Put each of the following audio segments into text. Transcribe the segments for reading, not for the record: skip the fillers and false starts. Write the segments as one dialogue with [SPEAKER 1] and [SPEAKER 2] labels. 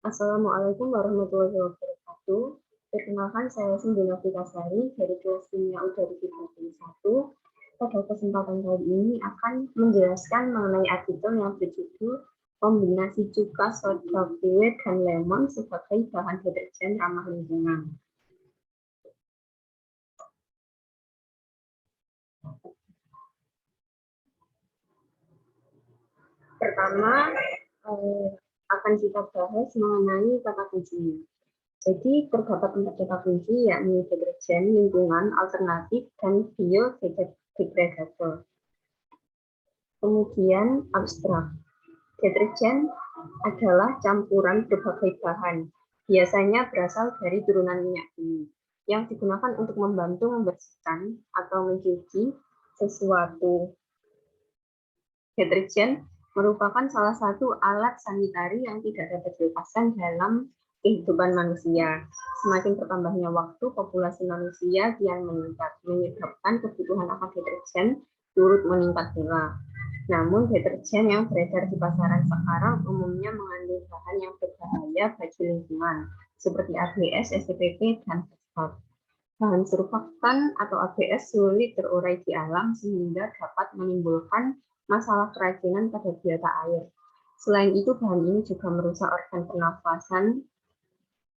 [SPEAKER 1] Assalamualaikum warahmatullahi wabarakatuh. Perkenalkan, saya Cindy Novitasari dari kelas Kimia U 2021. Pada kesempatan kali ini akan menjelaskan mengenai artikel yang berjudul Kombinasi cuka, soda fluid, dan lemon sebagai bahan deterjen ramah lingkungan. Pertama, akan kita bahas mengenai kata kuncinya. Jadi terdapat 4 kata kunci, yakni deterjen, lingkungan, alternatif, dan biodegradable. Kemudian abstrak. Deterjen adalah campuran berbagai bahan, biasanya berasal dari turunan minyak bumi, yang digunakan untuk membantu membersihkan atau mencuci sesuatu. Deterjen merupakan salah satu alat sanitari yang tidak dapat dilepaskan dalam kehidupan manusia. Semakin bertambahnya waktu, populasi manusia kian meningkat, menyebabkan kebutuhan akan deterjen turut meningkat pula. Namun, deterjen yang beredar di pasaran sekarang umumnya mengandung bahan yang berbahaya bagi lingkungan, seperti ABS, STPP, dan fosfat. Bahan surfaktan atau ABS sulit terurai di alam sehingga dapat menimbulkan masalah keracunan pada biota air. Selain itu, bahan ini juga merusak organ pernafasan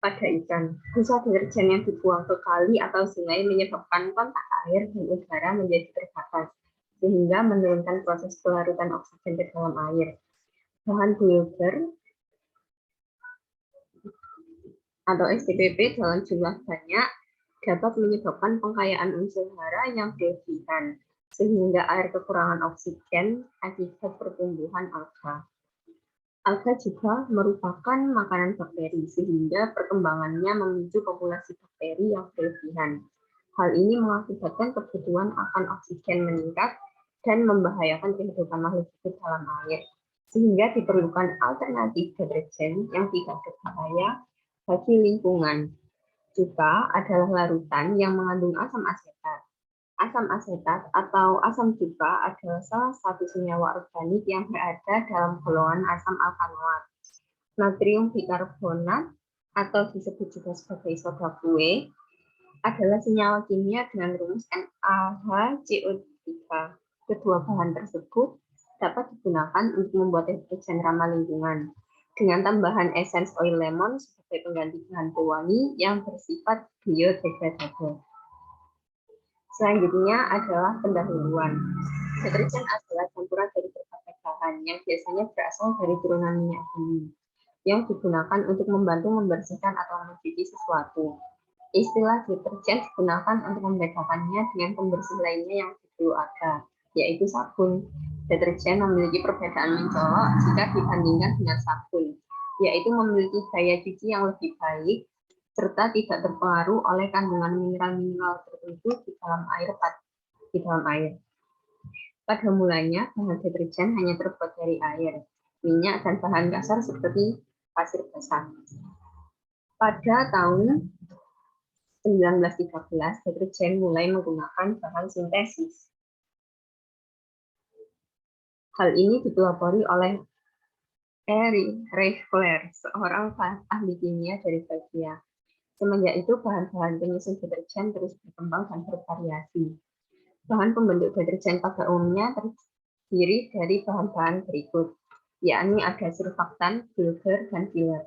[SPEAKER 1] pada ikan. Busa deterjen yang dibuang ke kali atau sungai menyebabkan kontak air dan udara menjadi terbatas, sehingga menurunkan proses pelarutan oksigen ke dalam air. Bahan bulber atau STPP dalam jumlah banyak dapat menyebabkan pengkayaan unsur hara yang berlebihan, sehingga air kekurangan oksigen akibat pertumbuhan alga. Alga juga merupakan makanan bakteri, sehingga perkembangannya memicu populasi bakteri yang berlebihan. Hal ini mengakibatkan kebutuhan akan oksigen meningkat dan membahayakan kehidupan makhluk hidup dalam air, sehingga diperlukan alternatif deterjen yang tidak berbahaya bagi lingkungan. Cuka adalah larutan yang mengandung asam asetat. Asam asetat atau asam cuka adalah salah satu senyawa organik yang berada dalam golongan asam alkanoat. Natrium bikarbonat atau disebut juga sebagai soda kue adalah senyawa kimia dengan rumus NaHCO3. Kedua bahan tersebut dapat digunakan untuk membuat deterjen ramah lingkungan dengan tambahan essence oil lemon sebagai pengganti bahan pewangi yang bersifat biodegradable. Selanjutnya adalah pendahuluan. Deterjen adalah campuran dari berbagai bahan yang biasanya berasal dari turunan minyak bumi yang digunakan untuk membantu membersihkan atau mencuci sesuatu. Istilah deterjen digunakan untuk membedakannya dengan pembersih lainnya yang dulu ada, yaitu sabun. Deterjen memiliki perbedaan mencolok jika dibandingkan dengan sabun, yaitu memiliki daya cuci yang lebih baik serta tidak terpengaruh oleh kandungan mineral-mineral tertentu di dalam air. Pada mulanya, bahan deterjen hanya terbuat dari air, minyak, dan bahan dasar seperti pasir basah. Pada tahun 1913, deterjen mulai menggunakan bahan sintesis. Hal ini dipelopori oleh Erich Reichler, seorang ahli kimia dari Belgia. Semenjak itu, bahan-bahan penyusun deterjen terus berkembang dan bervariasi. Bahan pembentuk deterjen pada umumnya terdiri dari bahan-bahan berikut, yakni ada surfaktan, bulber, dan filler.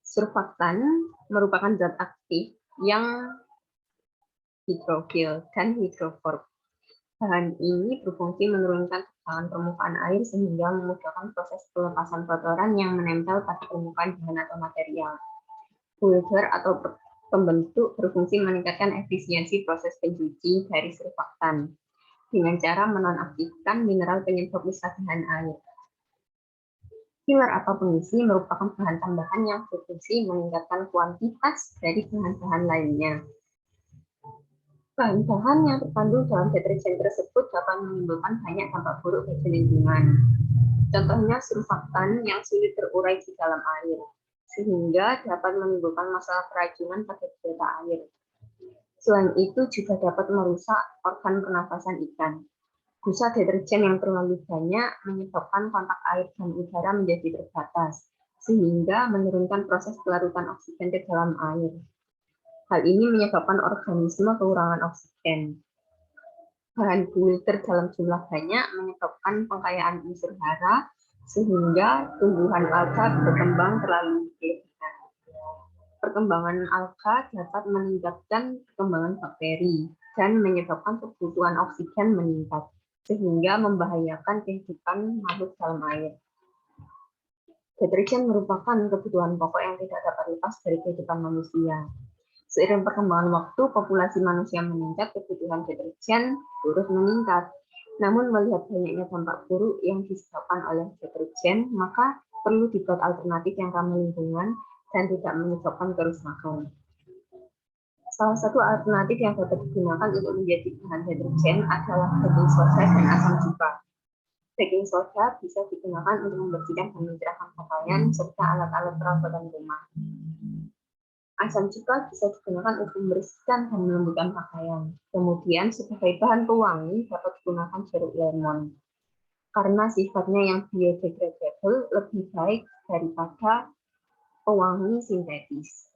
[SPEAKER 1] Surfaktan merupakan zat aktif yang hidrofil dan hidrofob. Bahan ini berfungsi menurunkan tekanan permukaan air sehingga memudahkan proses pelepasan kotoran yang menempel pada permukaan bahan atau material. Bulber atau pembentuk berfungsi meningkatkan efisiensi proses pencuci dari surfaktan dengan cara menonaktifkan mineral penyebab musnahan air. Filler atau pengisi merupakan bahan tambahan yang berfungsi meningkatkan kuantitas dari bahan-bahan lainnya. Bahan-bahan yang terkandung dalam deterjen tersebut dapat menimbulkan banyak dampak buruk bagi lingkungan. Contohnya surfaktan yang sulit terurai di dalam air, sehingga dapat menimbulkan masalah keracunan pada biota air. Selain itu juga dapat merusak organ pernafasan ikan. Busa deterjen yang terlalu banyak menyebabkan kontak air dan udara menjadi terbatas, sehingga menurunkan proses pelarutan oksigen ke dalam air. Hal ini menyebabkan organisme kekurangan oksigen. Bahan builder dalam jumlah banyak menyebabkan pengkayaan unsur hara, sehingga tumbuhan alga berkembang terlalu berlebihan. Perkembangan alga dapat meningkatkan perkembangan bakteri dan menyebabkan kebutuhan oksigen meningkat, sehingga membahayakan kehidupan makhluk dalam air. Deterjen merupakan kebutuhan pokok yang tidak dapat lepas dari kehidupan manusia. Seiring perkembangan waktu, populasi manusia meningkat, kebutuhan deterjen terus meningkat. Namun melihat banyaknya dampak buruk yang disebabkan oleh deterjen, maka perlu dibuat alternatif yang ramah lingkungan dan tidak menyebabkan kerusakan. Salah satu alternatif yang dapat digunakan untuk menjadi bahan deterjen adalah baking soda dan asam cuka. Baking soda bisa digunakan untuk membersihkan dan mencerahkan pakaian serta alat-alat perabotan rumah. Asam cuka bisa digunakan untuk membersihkan dan melembutkan pakaian. Kemudian sebagai bahan pewangi dapat digunakan jeruk lemon. Karena sifatnya yang biodegradable lebih baik daripada pewangi sintetis.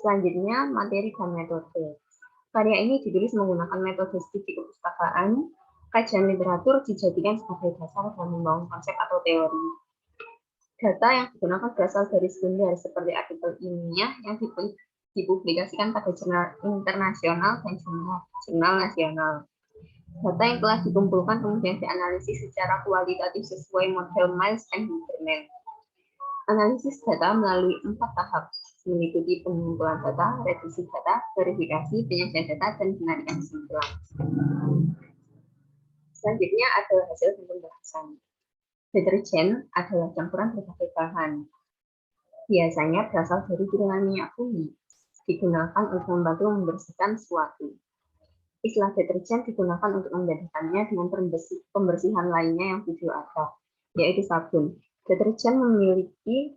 [SPEAKER 1] Selanjutnya, materi dan metode. Karya ini ditulis menggunakan metode studi kepustakaan. Kajian literatur dijadikan sebagai dasar dalam membangun konsep atau teori. Data yang digunakan berasal dari sumber seperti artikel ilmiah yang dipublikasikan pada jurnal internasional dan jurnal nasional. Data yang telah dikumpulkan kemudian dianalisis secara kualitatif sesuai model Miles and Huberman. Analisis data melalui 4 tahap, meliputi pengumpulan data, revisi data, verifikasi, penyajian data, dan penarikan kesimpulan. Selanjutnya adalah hasil dan pembahasan. Deterjen adalah campuran berbagai bahan. Biasanya berasal dari kandungan minyak bumi, digunakan untuk membantu membersihkan suatu. Istilah deterjen digunakan untuk membedakannya dengan pembersihan lainnya yang video ada, yaitu sabun. Deterjen memiliki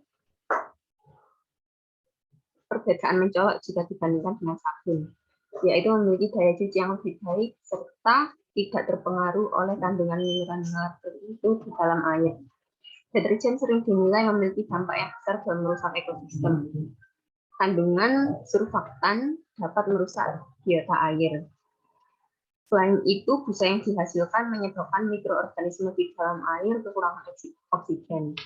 [SPEAKER 1] perbedaan mencolok jika dibandingkan dengan sabun, yaitu memiliki daya cuci yang lebih baik serta tidak terpengaruh oleh kandungan mineral tertentu di dalam air. Deterjen sering dinilai memiliki dampak yang besar dalam merusak ekosistem. Kandungan surfaktan dapat merusak biota air. Selain itu, busa yang dihasilkan menyebabkan mikroorganisme di dalam air kekurangan oksigen.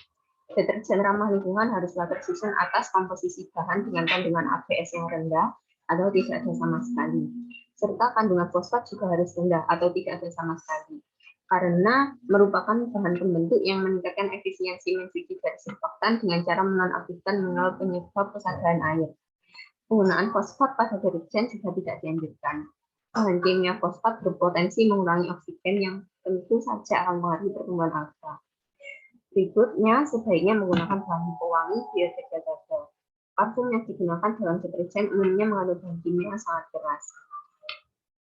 [SPEAKER 1] Deterjen ramah lingkungan haruslah tersusun atas komposisi bahan dengan kandungan ABS yang rendah atau tidak ada sama sekali. Serta kandungan fosfat juga harus rendah atau tidak ada sama sekali. Karena merupakan bahan pembentuk yang meningkatkan efisiensi mencuci dari surfaktan dengan cara menonaktifkan mineral penyebab kesadaran air. Penggunaan fosfat pada deterjen juga tidak dianjurkan. Bahan kimia fosfat berpotensi mengurangi oksigen yang tentu saja akan mengaruhi pertumbuhan alga. Berikutnya, sebaiknya menggunakan bahan pewangi biodegradable. Parfum yang digunakan dalam deterjen umumnya mengandung bahan kimia yang sangat keras.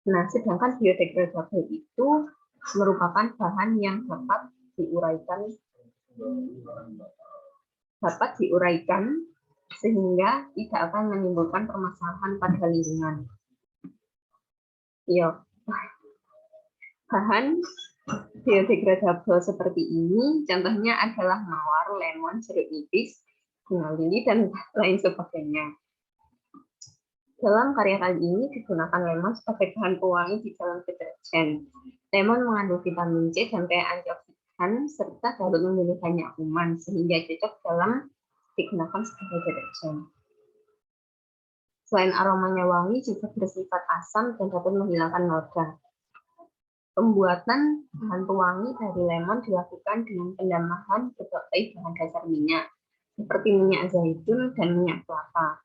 [SPEAKER 1] Nah, sedangkan biodegradable itu merupakan bahan yang dapat diuraikan sehingga tidak akan menimbulkan permasalahan pada lingkungan. Ya, bahan biodegradable seperti ini contohnya adalah mawar, lemon, jeruk nipis, bunga lili, dan lain sebagainya. Dalam karya kali ini digunakan lemon sebagai bahan pewangi di dalam deterjen. Lemon mengandung vitamin C dan kaya antioksidan serta dapat membunuh banyak kuman sehingga cocok dalam digunakan sebagai deterjen. Selain aromanya wangi, juga bersifat asam dan dapat menghilangkan noda. Pembuatan bahan pewangi dari lemon dilakukan dengan pendambahan berbagai bahan dasar minyak, seperti minyak zaitun dan minyak kelapa.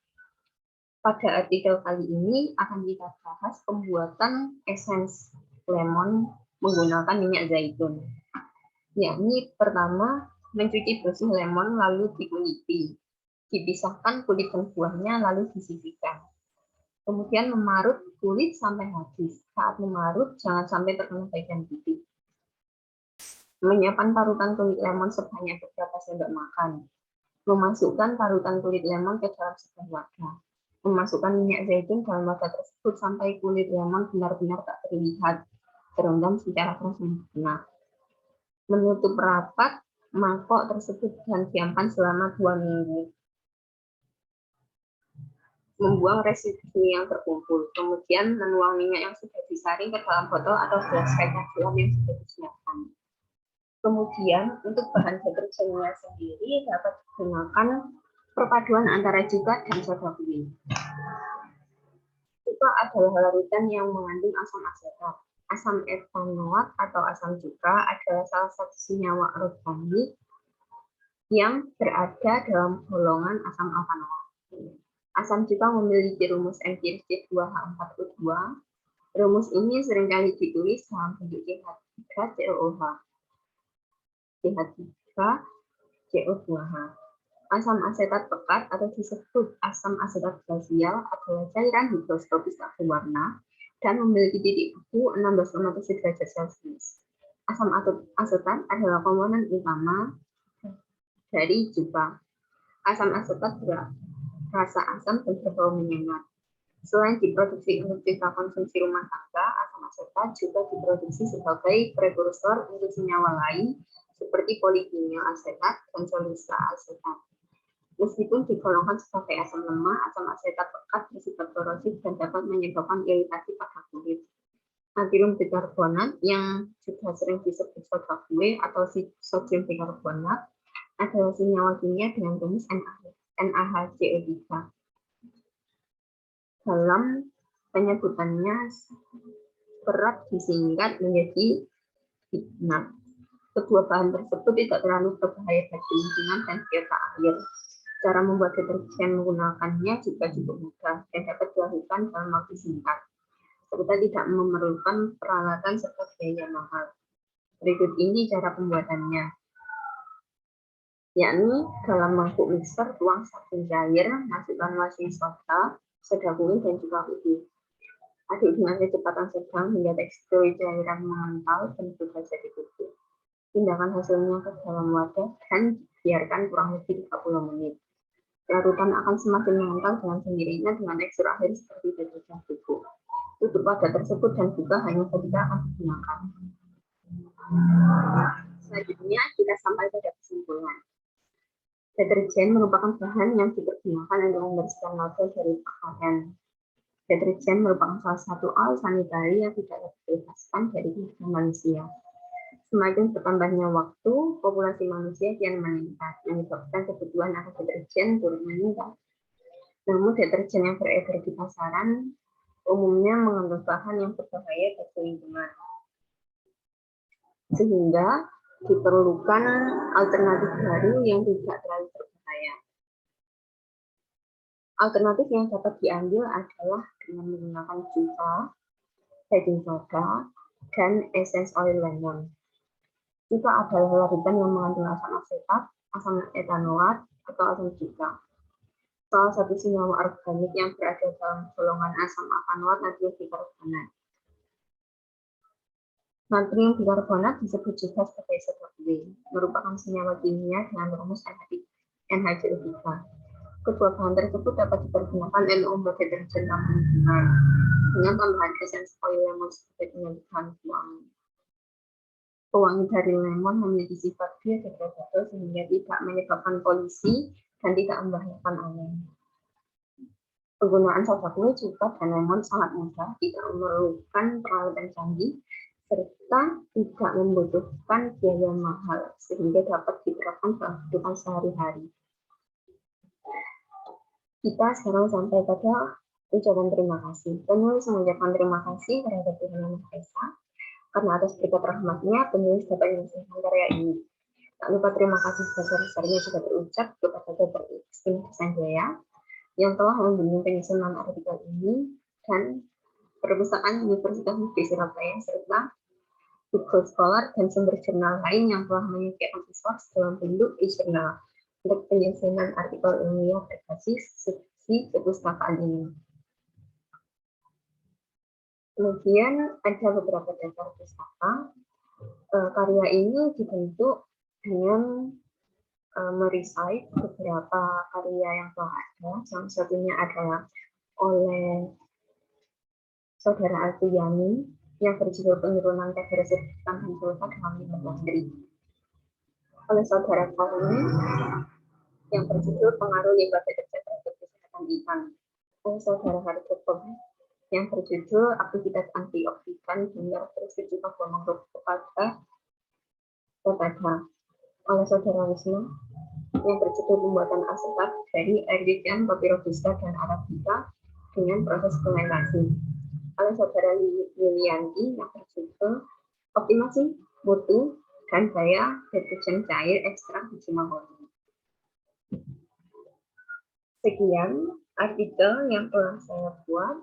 [SPEAKER 1] Pada artikel kali ini akan kita bahas pembuatan esens lemon menggunakan minyak zaitun. Yakni pertama, mencuci bersih lemon lalu dikuliti. Dipisahkan kulit dan buahnya lalu disisihkan. Kemudian memarut kulit sampai habis. Saat memarut, jangan sampai terkena bagian putih. Menyiapkan parutan kulit lemon sebanyak beberapa sendok makan. Memasukkan parutan kulit lemon ke dalam sebuah wadah. Memasukkan minyak zaitun dalam wadah tersebut sampai kulit lemon benar-benar tak terlihat, terendam secara terus-menerus. Menutup rapat mangkok tersebut dan diamkan selama 2 minggu. Membuang residu yang terkumpul, kemudian menuang minyak yang sudah disaring ke dalam botol atau gelas kaca selam yang sudah disiapkan. Kemudian untuk bahan deterjennya sendiri dapat digunakan perpaduan antara cuka dan soda kue. Cuka adalah larutan yang mengandung asam asetat. Asam etanoat atau asam cuka adalah salah satu senyawa organik yang berada dalam golongan asam alkanoat. Asam cuka memiliki rumus empiris C2H4O2. Rumus ini seringkali ditulis dalam bentuk CH3COOH. CH3CO2H. Asam asetat pekat atau disebut asam asetat glasial adalah cairan higroscopis tak berwarna dan memiliki titik beku 16,7 derajat Celcius. Asam asetat adalah komponen utama dari cuka. Asam asetat berasa asam dan berbau menyengat. Selain diproduksi untuk sisa konsumsi rumah tangga, asam asetat juga diproduksi sebagai prekursor untuk senyawa lain seperti polifenol asetat dan selulosa asetat. Meskipun digolongkan sebagai asam lemah, asam asetat pekat bersifat korosif dan dapat menyebabkan iritasi pada kulit. Natrium bikarbonat yang juga sering disebut soda kue atau sodium bikarbonat adalah senyawa kimia dengan rumus NaHCO3. Dalam penyebutannya, berat disingkat menjadi bignat. Kedua bahan tersebut tidak terlalu berbahaya bagi lingkungan dan biota air. Cara membuat deterjen menggunakannya juga cukup mudah dan dapat dilakukan dalam waktu singkat, serta tidak memerlukan peralatan serta biaya mahal. Berikut ini cara pembuatannya, yakni dalam mangkuk mixer tuang sabun cair, masukkan washing soda, soda kue dan juga ubi. Aduk dengan kecepatan sedang hingga tekstur cairan mengental dan sudah jadi putih. Pindahkan hasilnya ke dalam wadah dan biarkan kurang lebih 30 menit. Larutan akan semakin mengental dengan sendirinya dengan tekstur akhir seperti deterjen bubuk. Tutup wadah tersebut dan buka hanya ketika akan digunakan. Selanjutnya kita sampai pada kesimpulan. Deterjen merupakan bahan yang dipergunakan untuk membersihkan noda dari pakaian. Deterjen merupakan salah satu alat sanitari yang tidak dapat dilepaskan dari kehidupan manusia. Semakin bertambahnya waktu, populasi manusia kian meningkat, menyebabkan kebutuhan akan deterjen turut meningkat. Namun deterjen yang beredar di pasaran umumnya mengandung bahan yang berbahaya bagi lingkungan, sehingga diperlukan alternatif baru yang tidak terlalu berbahaya. Alternatif yang dapat diambil adalah dengan menggunakan cuka, baking soda, dan essence oil lemon. Cuka adalah larutan yang mengandung asam asetat, asam etanoat, atau asam cuka. Salah satu senyawa organik yang berada dalam golongan asam alkanoat natrium bikarbonat. Natrium bikarbonat disebut juga sebagai soda kue, merupakan senyawa kimia dengan rumus NaCO3. Kedua bahan tersebut dapat dipergunakan untuk membuat deterjen ramah lingkungan dengan tambahan essence oil lemon sebagai penyedap wangi. Pewangi dari lemon memiliki sifat biodegradabel sehingga tidak menyebabkan polusi dan tidak membahayakan alam. Penggunaan soda kue, cuka, dan lemon sangat mudah, tidak memerlukan peralatan canggih, serta tidak membutuhkan biaya mahal, sehingga dapat diterapkan dalam kehidupan sehari-hari. Kita sekarang sampai pada ucapan terima kasih. Penulis mengucapkan terima kasih terhadap Tuhan Yang Maha Esa, karena atas berkat rahmatnya, penulis dapat menyelesaikan karya ini. Tak lupa terima kasih sebesar-besarnya juga terucap kepada Dr. Christine Sanjaya yang telah membimbing penyusunan artikel ini dan Perpustakaan Universitas Negeri Surabaya serta Google Scholar dan sumber jurnal lain yang telah menyediakan resource dalam bentuk e-jurnal untuk penyusunan artikel ilmiah berbasis seksi perpustakaan ini. Kemudian ada beberapa dasar pustaka. Karya ini dibentuk dengan merecite beberapa karya yang telah ada. Salah satunya adalah oleh Saudara Alfiyani yang berjudul Penurunan Kadar Zat Hitam dan Sulfat dalam Limbah Plastik. oleh saudara Fahmi yang berjudul pengaruh limbah bekerja terhadap kesehatan ikan. Oleh saudara Harjoko yang berjudul aktivitas antioksidan hingga berfungsi mangrove kepada oleh saudara Wisnu yang berjudul pembuatan asetat dari Erythrina papyrobusta dan arabica dengan proses fermentasi. Oleh saudara Yulianti yang berjudul optimasi mutu dan daya deterjen cair ekstrak biji mahoni. Sekian artikel yang telah saya buat.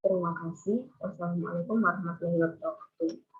[SPEAKER 1] Terima kasih. Wassalamualaikum warahmatullahi wabarakatuh.